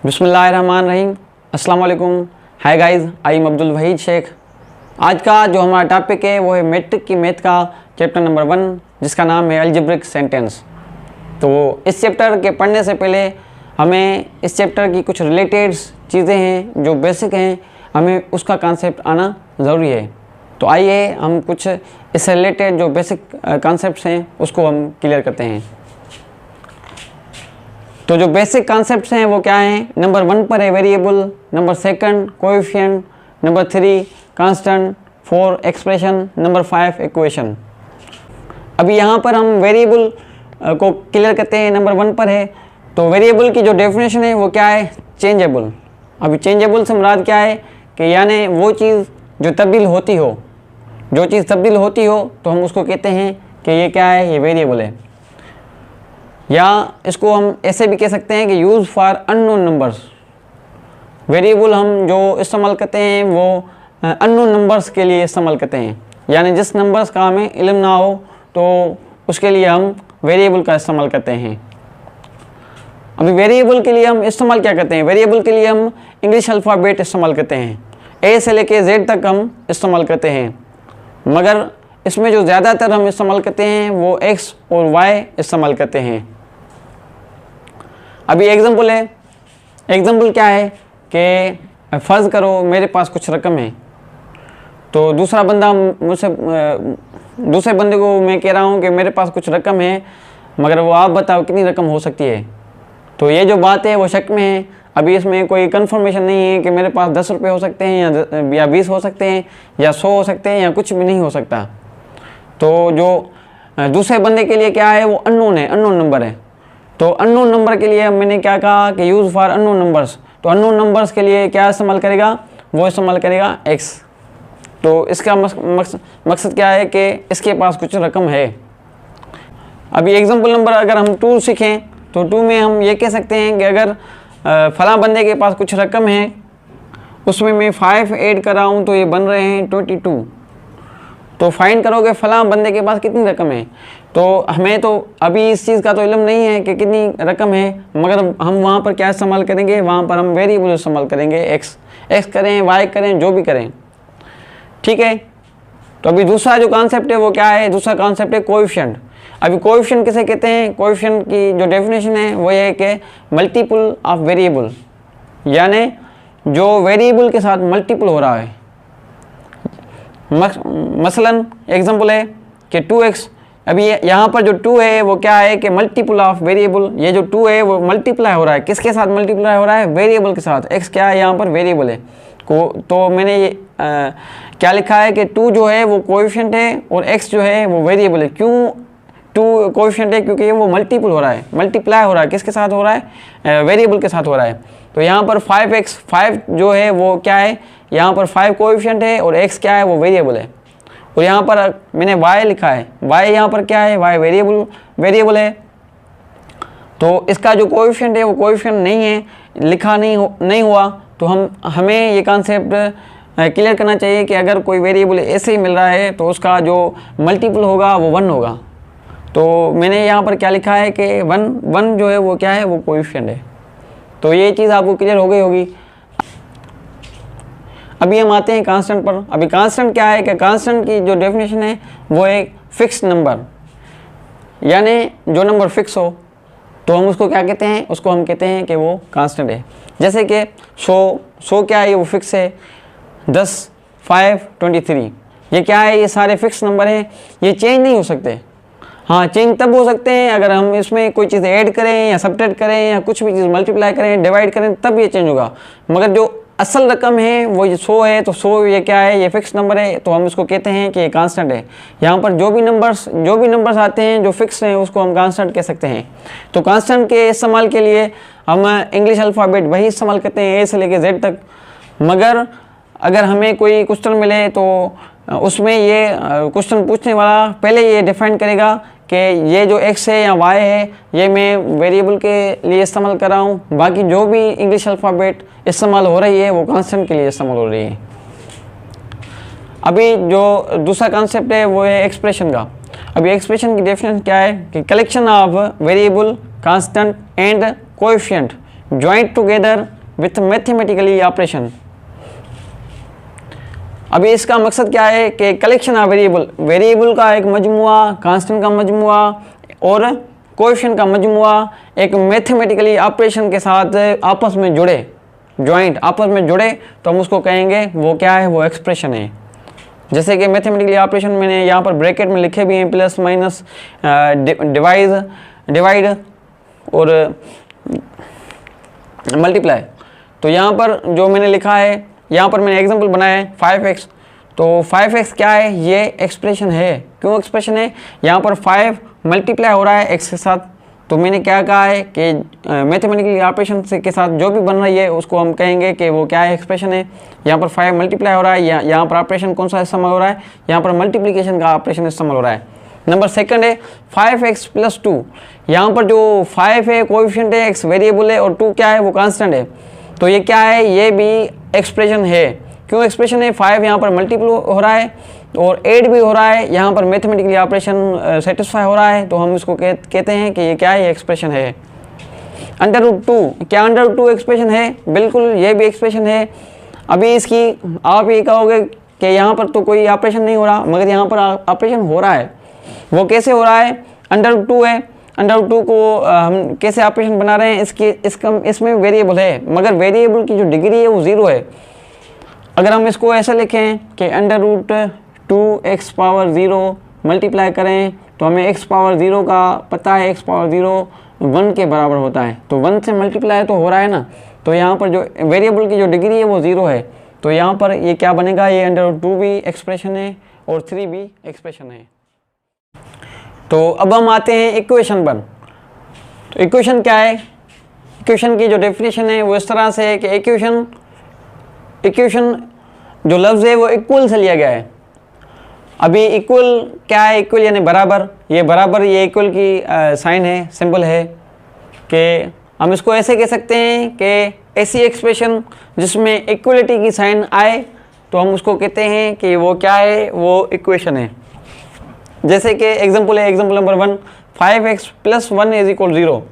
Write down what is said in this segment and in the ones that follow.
बिस्मिल्लाहिर्रहमानिर्रहीम। अस्सलाम वालेकुम। Hi guys, I am Abdul Wahid Sheikh. आज का जो हमारा टॉपिक है वो है मैट्रिक की मैथ का चैप्टर नंबर 1, जिसका नाम है अलजेब्रिक सेंटेंस। तो इस चैप्टर के पढ़ने से पहले हमें इस चैप्टर की कुछ रिलेटेड चीज़ें हैं जो बेसिक हैं, हमें उसका कॉन्सेप्ट आना ज़रूरी है। तो आइए हम कुछ इससे रिलेटेड जो बेसिक कॉन्सेप्ट्स हैं उसको हम क्लियर करते हैं। तो जो बेसिक कॉन्सेप्ट्स हैं वो क्या हैं? नंबर 1 पर है variable, number 2 coefficient, number 3 constant, 4 expression, number 5 equation. अभी यहाँ पर हम वेरिएबल को क्लियर करते हैं। नंबर 1 पर है तो वेरिएबल की जो डेफिनेशन है वो क्या है? चेंजेबल। अभी चेंजेबल से मुराद क्या है कि यानी वो चीज़ जो तब्दील होती हो, जो चीज़ तब्दील होती हो तो हम उसको कहते हैं कि ये क्या है, ये वेरिएबल है। या इसको हम ऐसे भी कह सकते हैं कि use for unknown numbers. Variable हम जो इस्तेमाल करते हैं वो अननोन नंबर्स के लिए इस्तेमाल करते हैं, यानी जिस नंबर्स का हमें इल्म ना हो तो उसके लिए हम वेरिएबल का इस्तेमाल करते हैं। अभी वेरिएबल के लिए हम इस्तेमाल क्या करते हैं? वेरिएबल के लिए हम इंग्लिश अल्फ़ाबेट इस्तेमाल करते हैं, ए से लेके जेड तक हम इस्तेमाल करते हैं। मगर इसमें जो ज़्यादातर हम इस्तेमाल करते हैं वो एक्स और वाई इस्तेमाल करते हैं। अभी एग्जांपल है, एग्जांपल क्या है कि फ़र्ज़ करो मेरे पास कुछ रकम है, तो दूसरा बंदा मुझसे दूसरे बंदे को मैं कह रहा हूँ कि मेरे पास कुछ रकम है, मगर वो आप बताओ कितनी रकम हो सकती है। तो ये जो बात है वो शक में है। अभी इसमें कोई कंफर्मेशन नहीं है कि मेरे पास 10 रुपये हो सकते हैं या 20 हो सकते हैं या 100 हो सकते हैं या कुछ भी नहीं हो सकता। तो जो दूसरे बंदे के लिए क्या है वो अननोन है, अननोन नंबर है। तो अननोन नंबर के लिए मैंने क्या कहा कि यूज़ फॉर अननोन नंबर्स। तो अननोन नंबर्स के लिए क्या इस्तेमाल करेगा? वो इस्तेमाल करेगा एक्स। तो इसका मकसद क्या है कि इसके पास कुछ रकम है। अभी एग्जांपल नंबर अगर हम 2 सीखें तो 2 में हम ये कह सकते हैं कि अगर फलां बंदे के पास कुछ रकम है, उसमें मैं 5 ऐड कर रहा हूँ तो ये बन रहे हैं 22। तो फाइंड करोगे फलां बंदे के पास कितनी रकम है। तो हमें तो अभी इस चीज़ का तो इल्म नहीं है कि कितनी रकम है, मगर हम वहाँ पर क्या इस्तेमाल करेंगे? वहाँ पर हम वेरिएबल इस्तेमाल करेंगे, एक्स करें, वाई करें, जो भी करें, ठीक है। तो अभी दूसरा जो कॉन्सेप्ट है वो क्या है? दूसरा कॉन्सेप्ट है कोएफिशिएंट। अभी कोएफिशिएंट किसे कहते हैं? कोएफिशिएंट की जो डेफिनेशन है वो ये है कि मल्टीपल ऑफ वेरिएबल, यानी जो वेरिएबल के साथ मल्टीपल हो रहा है। मसलन एग्जांपल है कि 2x। अभी यहाँ पर जो 2 है वो क्या है कि मल्टीपल ऑफ वेरिएबल। ये जो 2 है वो मल्टीप्लाई हो रहा है, किसके साथ मल्टीप्लाई हो रहा है? वेरिएबल के साथ। x क्या है? यहाँ पर वेरिएबल है तो मैंने ये क्या लिखा है कि 2 जो है वो कोएफिशिएंट है और x जो है वो वेरिएबल है। क्यों 2 कोएफिशिएंट है? क्योंकि वो मल्टीपल हो रहा है, मल्टीप्लाई हो रहा है। किसके साथ हो रहा है? वेरिएबल के साथ हो रहा है। तो यहाँ पर 5x, 5 जो है वो क्या है? यहाँ पर 5 कोएफिशिएंट है और x क्या है? वो वेरिएबल है। और यहाँ पर मैंने y लिखा है, y यहाँ पर क्या है? y वेरिएबल है। तो इसका जो कोएफिशिएंट है वो कोएफिशिएंट नहीं है, लिखा नहीं हुआ। तो हमें ये कॉन्सेप्ट क्लियर करना चाहिए कि अगर कोई वेरिएबल ऐसे ही मिल रहा है तो उसका जो मल्टीपल होगा वो 1 होगा। तो मैंने यहाँ पर क्या लिखा है कि 1 जो है वो क्या है? वो कोएफिशिएंट है। तो ये चीज़ आपको क्लियर हो गई होगी। अभी हम आते हैं कांस्टेंट पर। अभी कांस्टेंट क्या है कि कांस्टेंट की जो डेफिनेशन है वो एक फिक्स नंबर, यानी जो नंबर फिक्स हो तो हम उसको क्या कहते हैं? उसको हम कहते हैं कि वो कांस्टेंट है। जैसे कि 100 क्या है? वो फिक्स है। 10, 5, 23 ये क्या है? ये सारे फिक्स नंबर हैं, ये चेंज नहीं हो सकते। हाँ, चेंज तब हो सकते हैं अगर हम इसमें कोई चीज़ ऐड करें या सब्ट्रैक्ट करें या कुछ भी चीज़ मल्टीप्लाई करें, डिवाइड करें, तब ये चेंज होगा। मगर जो असल रकम है वो 100 है, तो 100 ये क्या है? ये फिक्स नंबर है, तो हम इसको कहते हैं कि ये कांस्टेंट है। यहाँ पर जो भी नंबर्स आते हैं जो फिक्स हैं उसको हम कांस्टेंट कह सकते हैं। तो कांस्टेंट के इस्तेमाल के लिए हम इंग्लिश अल्फ़ाबेट वही इस्तेमाल करते हैं, ए से लेके जेड तक। मगर अगर हमें कोई क्वेश्चन मिले तो उसमें ये क्वेश्चन पूछने वाला पहले ये डिफाइन करेगा कि ये जो x है या y है ये मैं वेरिएबल के लिए इस्तेमाल कर रहा हूँ, बाकी जो भी इंग्लिश अल्फ़ाबेट इस्तेमाल हो रही है वो कांस्टेंट के लिए इस्तेमाल हो रही है। अभी जो दूसरा कॉन्सेप्ट है वो है एक्सप्रेशन का। अभी एक्सप्रेशन की डेफिनेशन क्या है कि collection of variable, constant and coefficient joint together with mathematically operation. अभी इसका मकसद क्या है कि कलेक्शन ऑफ वेरिएबल का एक मजमुआ, कांस्टेंट का मजमुआ और कोएफिशिएंट का मजमुआ एक मैथमेटिकली ऑपरेशन के साथ आपस में जुड़े, ज्वाइंट आपस में जुड़े, तो हम उसको कहेंगे वो क्या है, वो एक्सप्रेशन है। जैसे कि मैथमेटिकली ऑपरेशन मैंने यहाँ पर ब्रैकेट में लिखे भी हैं, प्लस माइनस, डिवाइड और मल्टीप्लाई। तो यहाँ पर जो मैंने लिखा है, यहाँ पर मैंने एग्जांपल बनाया है 5x, तो 5x क्या है, ये एक्सप्रेशन है। क्यों एक्सप्रेशन है, यहाँ पर 5 मल्टीप्लाई हो रहा है x के साथ, तो मैंने क्या कहा है कि मैथमेटिकली ऑपरेशन से के साथ जो भी बन रही है उसको हम कहेंगे कि वो क्या है, एक्सप्रेशन है। यहाँ पर 5 मल्टीप्लाई हो रहा है, यहाँ पर ऑपरेशन कौन सा इस्तेमाल हो रहा है, यहाँ पर मल्टीप्लिकेशन का ऑपरेशन इस्तेमाल हो रहा है। नंबर सेकंड है 5x + 2, यहाँ पर जो 5 है कोएफिशिएंट है, x वेरिएबल है और 2 क्या है, वो कांस्टेंट है। तो ये क्या है, ये भी एक्सप्रेशन है। क्यों एक्सप्रेशन है, 5 यहाँ पर मल्टीपल हो रहा है और 8 भी हो रहा है, यहाँ पर मैथमेटिकली ऑपरेशन सेटिस्फाई हो रहा है, तो हम इसको कहते हैं कि ये क्या है, एक्सप्रेशन है। √2, क्या √2 एक्सप्रेशन है, बिल्कुल ये भी एक्सप्रेशन है। अभी इसकी आप ये कहोगे कि यहाँ पर तो कोई ऑपरेशन नहीं हो रहा, मगर यहाँ पर ऑपरेशन हो रहा है। वो कैसे हो रहा है, √2 है, √2 को हम कैसे ऑपरेशन बना रहे हैं, इसमें वेरिएबल है, मगर वेरिएबल की जो डिग्री है वो 0 है। अगर हम इसको ऐसा लिखें कि √2x⁻0 मल्टीप्लाई करें, तो हमें x⁻0 का पता है, x⁻0 1 के बराबर होता है, तो 1 से मल्टीप्लाई तो हो रहा है ना। तो यहाँ पर जो वेरिएबल की जो डिग्री है वो 0 है, तो यहाँ पर ये क्या बनेगा, ये √2 भी एक्सप्रेशन है और 3 भी एक्सप्रेशन है। तो अब हम आते हैं इक्वेशन पर। तो इक्वेशन क्या है, इक्वेशन की जो डेफिनेशन है वो इस तरह से है कि इक्वेशन जो लफ्ज़ है वो इक्वल से लिया गया है। अभी इक्वल क्या है, इक्वल यानी बराबर, ये बराबर, ये इक्वल की साइन है, सिंबल है कि हम इसको ऐसे कह सकते हैं कि ऐसी एक्सप्रेशन जिसमें इक्वलिटी की साइन आए तो हम उसको कहते हैं कि वो क्या है, वो इक्वेशन है। जैसे कि एग्जांपल है, एग्जांपल नंबर 1, 5x + 1 = 0।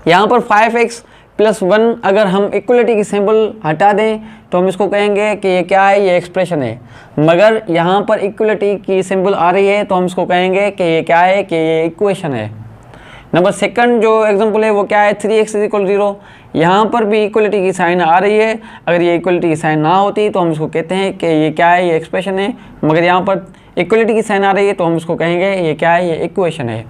यहाँ पर 5x + 1 अगर हम इक्वलिटी की सिंबल हटा दें तो हम इसको कहेंगे कि ये क्या है, ये एक्सप्रेशन है। मगर यहाँ पर इक्वलिटी की सिंबल आ रही है तो हम इसको कहेंगे कि ये क्या है, कि ये इक्वेशन है। नंबर सेकंड जो एग्जांपल है वो क्या है, 3x = 0। यहाँ पर भी इक्वलिटी की साइन आ रही है, अगर ये इक्वलिटी की साइन ना होती तो हम इसको कहते हैं कि ये क्या है, ये एक्सप्रेशन है। मगर यहाँ पर इक्वलिटी की साइन आ रही है तो हम इसको कहेंगे ये क्या है, ये इक्वेशन है।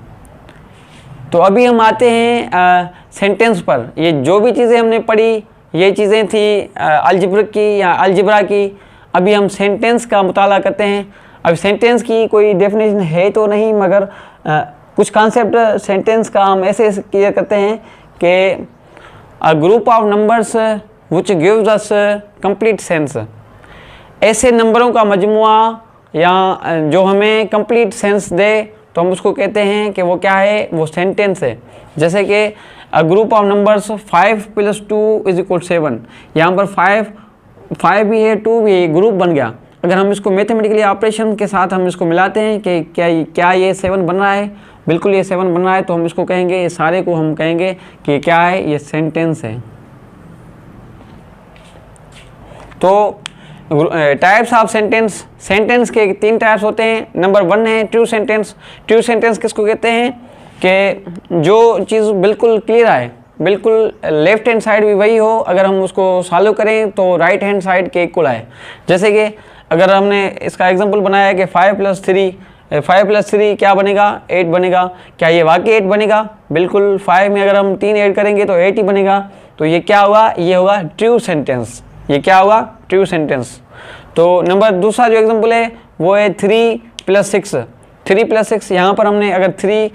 तो अभी हम आते हैं सेंटेंस पर। ये जो भी चीज़ें हमने पढ़ी ये चीज़ें थी अलजेब्रिक की या अलजेब्रा की। अभी हम सेंटेंस का मुताला करते हैं। अभी सेंटेंस की कोई डेफिनेशन है तो नहीं, मगर कुछ कॉन्सेप्ट सेंटेंस का हम ऐसे क्लियर करते हैं कि a group of numbers which gives us complete sense. ऐसे नंबरों का मजमुआ या जो हमें कंप्लीट सेंस दे तो हम उसको कहते हैं कि वो क्या है, वो सेंटेंस है। जैसे कि अ ग्रुप ऑफ नंबर्स 5 + 2 = 7। यहाँ पर 5 भी है, 2 भी है, ग्रुप बन गया। अगर हम इसको मैथमेटिकली ऑपरेशन के साथ हम इसको मिलाते हैं कि क्या ये 7 बन रहा है, बिल्कुल ये 7 बन रहा है, तो हम इसको कहेंगे, ये सारे को हम कहेंगे कि क्या है, ये सेंटेंस है। तो टाइप्स ऑफ सेंटेंस के 3 टाइप्स होते हैं। नंबर 1 है ट्रू सेंटेंस। ट्रू सेंटेंस किसको कहते हैं कि जो चीज़ बिल्कुल क्लियर आए, बिल्कुल लेफ्ट हैंड साइड भी वही हो, अगर हम उसको सॉल्व करें तो राइट हैंड साइड के इक्वल आए। जैसे कि अगर हमने इसका एग्जांपल बनाया है कि 5 + 3 क्या बनेगा, 8 बनेगा। क्या ये वाकई 8 बनेगा, बिल्कुल 5 में अगर हम 3 ऐड करेंगे तो 8 ही बनेगा। तो ये क्या होगा, ये होगा ट्रू सेंटेंस। ये क्या होगा, ट्रू सेंटेंस। तो नंबर दूसरा जो एग्जांपल है वो है 3 + 6। 3 + 6, यहाँ पर हमने अगर 3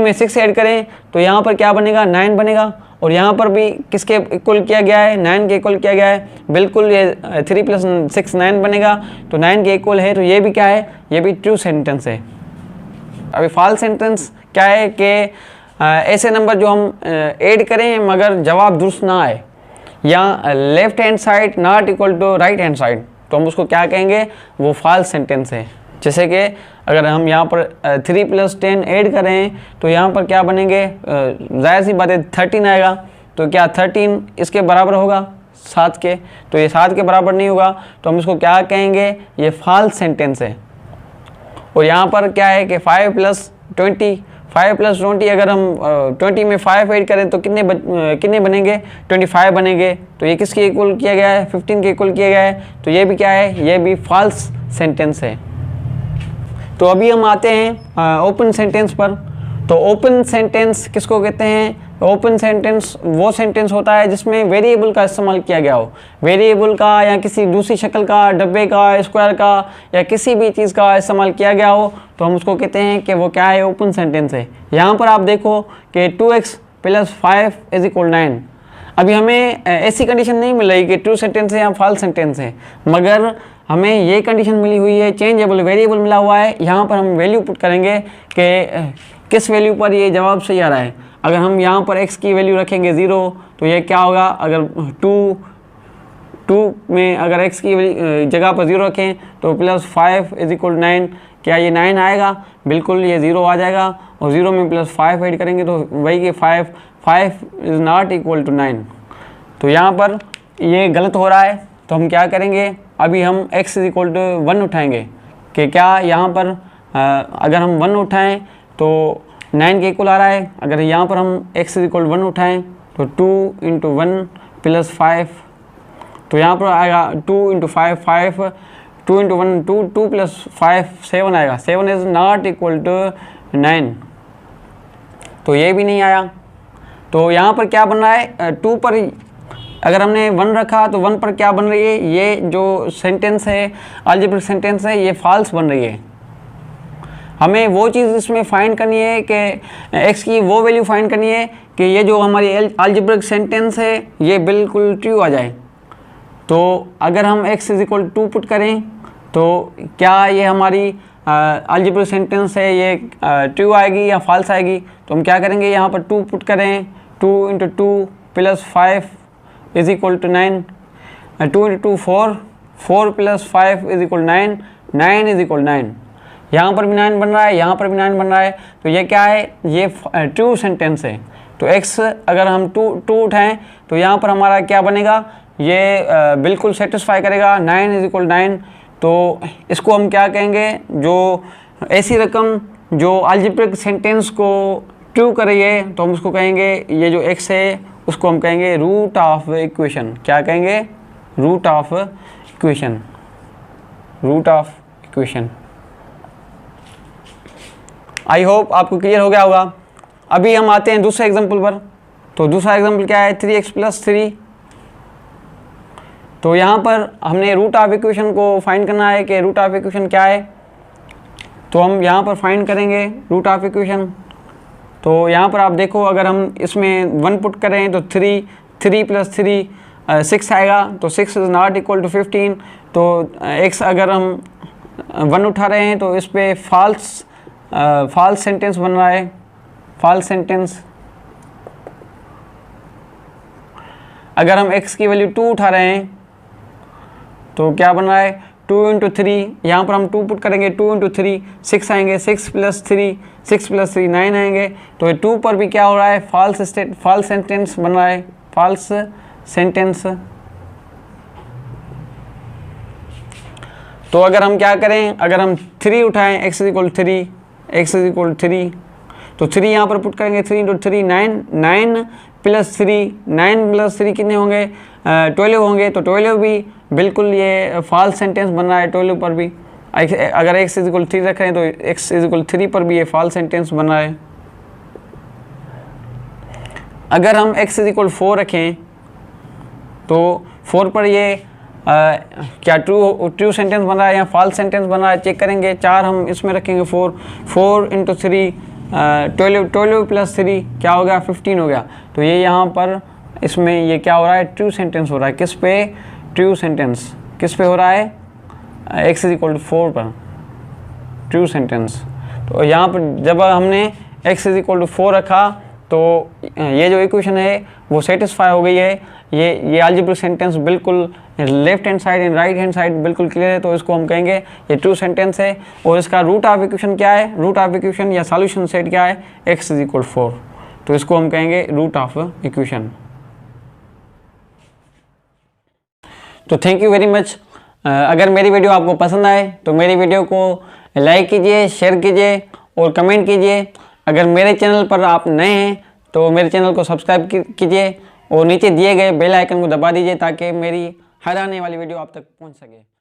में 6 ऐड करें तो यहाँ पर क्या बनेगा, 9 बनेगा। और यहाँ पर भी किसके इक्वल किया गया है, 9 के इक्वल किया गया है, बिल्कुल ये 3 + 6 9 बनेगा, तो 9 के इक्वल है, तो ये भी क्या है, ये भी ट्रू सेंटेंस है। अभी फॉल्स सेंटेंस क्या है कि ऐसे नंबर जो हम ऐड करें मगर जवाब दुरुस्त ना आए, या left hand side not equal to right hand side, तो हम उसको क्या कहेंगे, वो फॉल्स सेंटेंस है। जैसे कि अगर हम यहाँ पर 3 + 10 ऐड करें तो यहाँ पर क्या बनेंगे, जाहिर सी बात है 13 आएगा। तो क्या 13 इसके बराबर होगा 7 के? तो ये 7 के बराबर नहीं होगा, तो हम इसको क्या कहेंगे, ये फॉल्स सेंटेंस है। और यहाँ पर क्या है कि 5 + 20, 5 + 20, अगर हम 20 में 5 ऐड करें तो कितने बनेंगे, 25 बनेंगे। तो ये किसके इक्वल किया गया है, 15 के इक्वल किया गया है। तो ये भी क्या है, ये भी फॉल्स सेंटेंस है। तो अभी हम आते हैं ओपन सेंटेंस पर। तो ओपन सेंटेंस किसको कहते हैं? ओपन सेंटेंस वो सेंटेंस होता है जिसमें वेरिएबल का इस्तेमाल किया गया हो, वेरिएबल का या किसी दूसरी शक्ल का, डब्बे का, स्क्वायर का या किसी भी चीज़ का इस्तेमाल किया गया हो, तो हम उसको कहते हैं कि वो क्या है, ओपन सेंटेंस है। यहाँ पर आप देखो कि 2x + 5 = 9। अभी हमें ऐसी कंडीशन नहीं मिल रही कि ट्रू सेंटेंस है या फॉल्स सेंटेंस है, मगर हमें ये कंडीशन मिली हुई है, चेंजेबल वेरिएबल मिला हुआ है। यहाँ पर हम वैल्यू पुट करेंगे कि किस वैल्यू पर ये जवाब सही आ रहा है। अगर हम यहाँ पर x की वैल्यू रखेंगे 0, तो ये क्या होगा, अगर 2 में अगर x की जगह पर 0 रखें तो +5 = 9, क्या ये 9 आएगा? बिल्कुल ये 0 आ जाएगा। और 0 में +5 ऐड करेंगे तो वही कि 5 इज़ नॉट इक्वल टू 9। तो यहाँ पर ये गलत हो रहा है, तो हम क्या करेंगे, अभी हम x = 1 उठाएंगे कि क्या यहाँ पर अगर हम 1 उठाएं तो 9 के इक्वल आ रहा है। अगर यहाँ पर हम x = 1 उठाएं तो 2 × 1 + 5, तो यहाँ पर आएगा 2 × 5 5, 2 × 1 2, 2 + 5 7 आएगा। 7 इज़ नॉट इक्वल टू 9, तो ये भी नहीं आया। तो यहाँ पर क्या बन रहा है, 2 पर अगर हमने 1 रखा तो 1 पर क्या बन रही है, ये जो सेंटेंस है, अलजेब्रिक सेंटेंस है, ये फॉल्स बन रही है। हमें वो चीज़ इसमें फाइंड करनी है कि x की वो वैल्यू फाइंड करनी है कि ये जो हमारी अलजेब्रिक सेंटेंस है ये बिल्कुल ट्रू आ जाए। तो अगर हम x = 2 पुट करें तो क्या ये हमारी अलजेब्रिक सेंटेंस है ये ट्रू आएगी या फॉल्स आएगी? तो हम क्या करेंगे, यहाँ पर 2 पुट करें, 2 × 2 + 5 = 9, 2 × 2 4, 4 + 5 = 9, 9 = 9। यहाँ पर भी 9 बन रहा है, यहाँ पर भी 9 बन रहा है। तो ये क्या है, ये ट्रू सेंटेंस है। तो x अगर हम 2 उठाएं तो यहाँ पर हमारा क्या बनेगा, ये बिल्कुल सेटिस्फाई करेगा, 9 = 9। तो इसको हम क्या कहेंगे, जो ऐसी रकम जो अलजेब्रिक सेंटेंस को ट्रू कर रही है, तो हम उसको कहेंगे, ये जो x है उसको हम कहेंगे रूट ऑफ इक्वेशन। क्या कहेंगे, root of equation, root of equation. I hope आपको क्लियर हो गया होगा। अभी हम आते हैं दूसरे एग्जाम्पल पर। तो दूसरा एग्जाम्पल क्या है, 3x + 3। तो यहाँ पर हमने रूट ऑफ इक्वेशन को फाइंड करना है कि रूट ऑफ इक्वेशन क्या है। तो हम यहाँ पर फाइंड करेंगे रूट ऑफ इक्वेशन। तो यहाँ पर आप देखो, अगर हम इसमें 1 पुट करें तो 3 + 3 6 आएगा। तो 6 इज़ नॉट इक्वल टू 15। तो x अगर हम 1 उठा रहे हैं तो इस पर फॉल्स सेंटेंस बन रहा है, फॉल्स सेंटेंस। अगर हम x की वैल्यू 2 उठा रहे हैं तो क्या बन रहा है, 2 × 3, यहाँ पर हम 2 पुट करेंगे, 2 × 3 6 आएंगे, 6 + 3 9 आएंगे। तो 2 पर भी क्या हो रहा है, फॉल्स सेंटेंस बन रहा है, फॉल्स सेंटेंस। तो अगर हम क्या करें, अगर हम 3 उठाएं, x = 3, तो 3 यहाँ पर पुट करेंगे, 3 × 3 9, 9 + 3 कितने होंगे, 12 होंगे। तो 12 भी बिल्कुल ये फॉल्स सेंटेंस बन रहा है 12 पर भी। अगर x = 3 रख रहे हैं तो x = 3 पर भी ये फॉल्स सेंटेंस बन रहा है। अगर हम x = 4 रखें तो 4 पर ये क्या ट्रू सेंटेंस बन रहा है या फॉल्स सेंटेंस बन रहा है, चेक करेंगे। 4 हम इसमें रखेंगे, 4 × 3 12 + 3 क्या हो गया, 15 हो गया। तो ये यहाँ पर इसमें ये क्या हो रहा है, ट्रू सेंटेंस हो रहा है। किस पे, ट्रू सेंटेंस किस पे हो रहा है, x = 4 पर ट्रू सेंटेंस। तो यहाँ पर जब हमने x = 4 रखा तो ये जो इक्वेशन है वो सेटिस्फाई हो गई है। ये अलजेब्रिक सेंटेंस बिल्कुल left hand side and right hand side बिल्कुल क्लियर है। तो इसको हम कहेंगे ये ट्रू सेंटेंस है। और इसका रूट ऑफ इक्वेशन क्या है, रूट ऑफ इक्वेशन या सॉल्यूशन सेट क्या है, x = 4। तो इसको हम कहेंगे रूट ऑफ इक्वेशन। तो थैंक यू वेरी मच। अगर मेरी वीडियो आपको पसंद आए तो मेरी वीडियो को लाइक कीजिए, शेयर कीजिए और कमेंट कीजिए। अगर मेरे चैनल पर आप नए हैं तो मेरे चैनल को सब्सक्राइब कीजिए और नीचे दिए गए बेल आइकन को दबा दीजिए ताकि मेरी हर आने वाली वीडियो आप तक पहुंच सके।